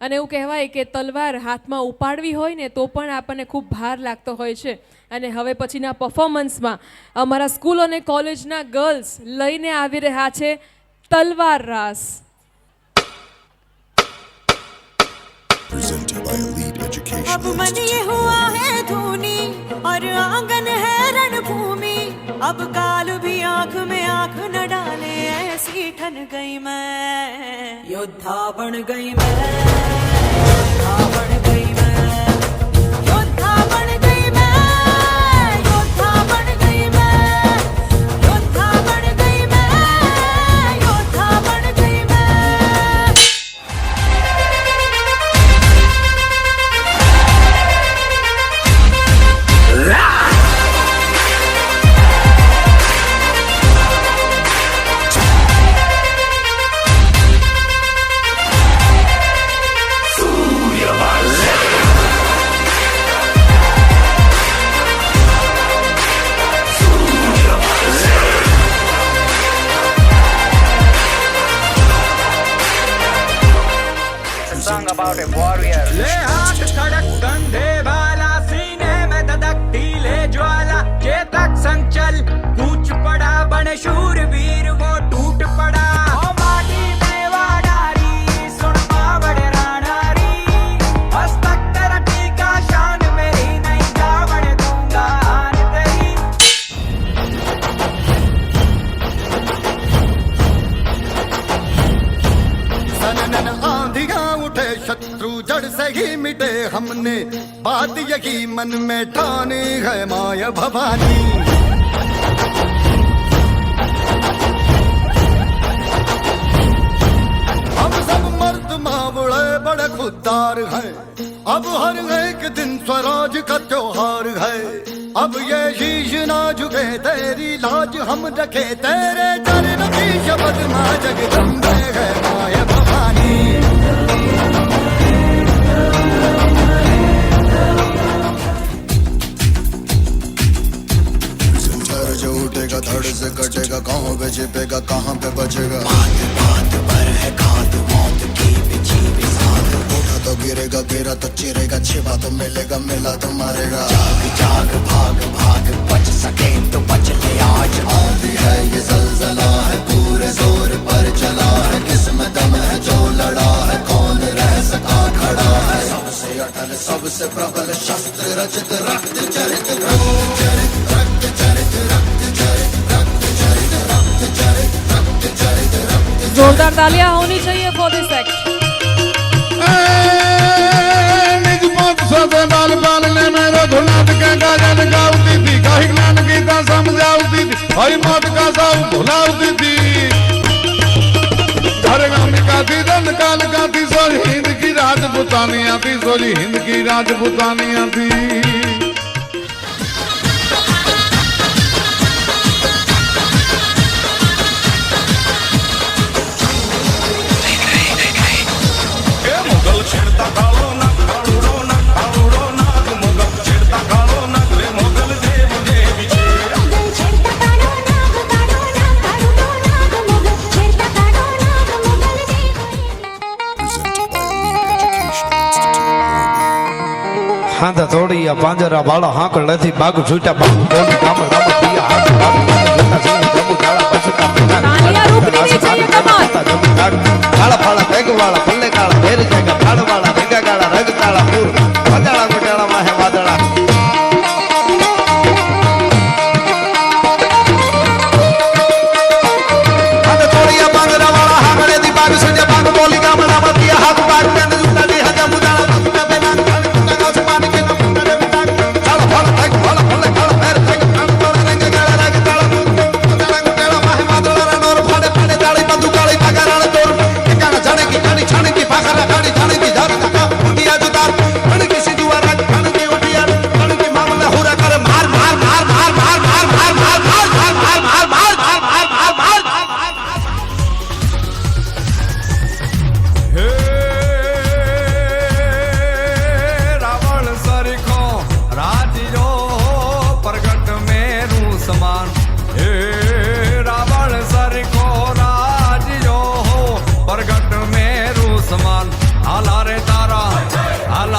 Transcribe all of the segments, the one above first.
અને એવું કહેવાય કે તલવાર હાથમાં ઉપાડવી હોય ને તો પણ આપણને ખૂબ ભાર લાગતો હોય છે. અને હવે પછીના પરફોર્મન્સમાં અમારા સ્કૂલ અને કોલેજના ગર્લ્સ લઈને આવી રહ્યા છે તલવાર રાસ. Presented by Elite Education अब मन ये Institute. हुआ है धूनी और आंगन है रणभूमि. अब काल भी आंख में आंख न डाले ऐसी ठन गई मैं. योद्धा बन गई मैं. योद्धा बन गई मैं. योद्धा बन गई मैं. योद्धा बन गई मैं. योद्धा बन गई मैं. योद्धा बन गई मैं. Song about a warrior. ले हाथ खड़क कंधे वाला सीने में धधक ढीले ज्वाला चेतक संचल कूच पड़ा बने शूरवीर वो टूट पड़ा ओ माटी में वाडारी सुन पावड़े रानारी हस्तक तेरा टीका शान मेरी नहीं जावड़ दूंगा आन तेरी सनन आंधियां उठे शत्रु जड़ से ही मिटे हमने बात यही मन में ठानी है माया भवानी. हम सब मर्द मावड़े बड़े खुददार हैं. अब हर एक दिन स्वराज का त्योहार है. अब ये शीश ना झुके तेरी लाज हम रखे तेरे चरण की शपथ मां जगदम्बे है माया भवानी. सर जो उठेगा धड़ से कटेगा कहाँ पे छिपेगा कहाँ पे बचेगा. बात बात पर है खाद मौत की बिछी बिसात. उठा तो गिरेगा गिरा तो चिरेगा छिपा तो मिलेगा मिला तो मारेगा. जाग जाग भाग भाग बच सके तो बच ले आज. आंधी है ये जलजला है पूरे जोर पर चला है. किसमें दम है जो लड़ा है कौन रह सका खड़ा है. सबसे अटल सबसे प्रबल शस्त्र रचित रक्त चरित रक्त चरित रक्त चरित रक्त चरित रक्त चरित रक्त चरित रक्त चरित रक्त. जोरदार तालियां होनी चाहिए फॉर दिस एक्ट. निज मत सदे बाल बाल ने मेरो धुनात के गाजन गाउती थी कही ज्ञान गीता समझाउती थी हरि मत का सब भुलाउती थी धरगामिका थी दंड काल का थी सोरी हिंद की राजपुतानिया थी सोरी हिंद की राजपुतानिया थी. मुगल छिड़ता कालो नग कालूड़ो नग कालूड़ो नाग मुगल छिड़ता कालो नग रे मुगल देव देवी छे. मुगल छेड़ता काड़ो नाग काड़ो नाग मुगल छेड़ता काड़ो नाग मुगल देव. Presented by Elite Education Institute. હાંધા થોડી પાંજરા વાળા હાંકળ નથી બાગ છૂટા બાગ બોલી કામ રામ પિયા હાથ બાગ છૂટા સિંહ પ્રભુ કાળા પશુ કા તાલિયા રૂકની નહીં चाहिए कमाल. કાળા ફાળા પેગ વાળા પલ્લે કાળા ભેર જાગા ફાળ વાળા રેગા કાળા રગ કાળા પૂર વાદળા ગોટાળા માહે વાદળા હાંધા થોડી પાંજરા વાળા હાંકળે થી બાગ છૂટા બાગ બોલી કામ રામ પિયા હાથ બાગ પેન છૂટા દી હજા મુદાળા મુદા બેના છૂટા ગાસ પાન કે મુદા બેના ચાલો ફાળ પેગ વાળા પલ્લે કાળા ભેર જાગા ફાળ વાળા રેગા કાળા રગ કાળા પૂર વાદળા ગોટાળા માહે વાદળા નોર ફાડે ફાડે જાળી બંદુ કાળી તાગા રાણ તોર ઠેકાણા જાણે કી જાણી છાણે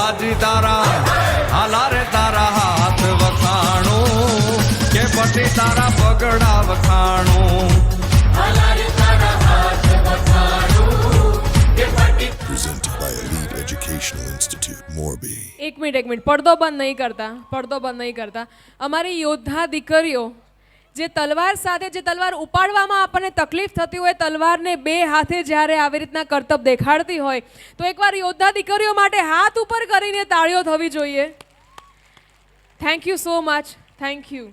હાજી તારા હાલા રે તારા હાથ વખાણું કે પટી તારા પગડા વખાણું. Presented by Elite Educational Institute, Morbi. એક મિનિટ પડદો બંધ નહીં કરતા અમારી યોદ્ધા દીકરીઓ જે તલવાર સાથે જે તલવાર ઉપાડવામાં આપણને તકલીફ થતી હોય, તલવારને બે હાથે જ્યારે આવી રીતના કરતબ દેખાડતી હોય, તો એકવાર યોદ્ધા દીકરીઓ માટે હાથ ઉપર કરીને તાળીઓ થવી જોઈએ. Thank you so much, thank you.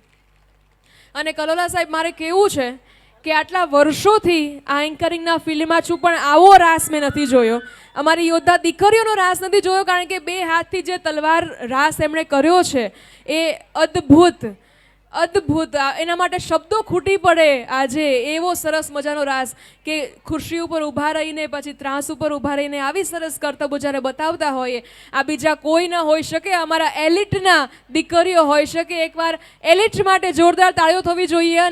અને કલોલા સાહેબ, મારે કહેવું છે કે આટલા વર્ષોથી આ એન્કરિંગના ફિલ્ડમાં છું, પણ આવો રાસ મેં નથી જોયો. અમારી યોદ્ધા દીકરીઓનો રાસ નથી જોયો, કારણ કે બે હાથથી જે તલવાર રાસ એમણે કર્યો છે એ અદ્ભુત. એના માટે શબ્દો ખૂટી પડે. આજે એવો સરસ મજાનો રાસ કે ખુરશી ઉપર ઊભા રહીને પછી ત્રાસ ઉપર ઊભા રહીને આવી સરસ કરતબો જ્યારે બતાવતા હોઈએ, આ બીજા કોઈ ન હોઈ શકે, અમારા એલિટના દીકરીઓ હોઈ શકે. એકવાર એલિટ માટે જોરદાર તાળીઓ થવી જોઈએ.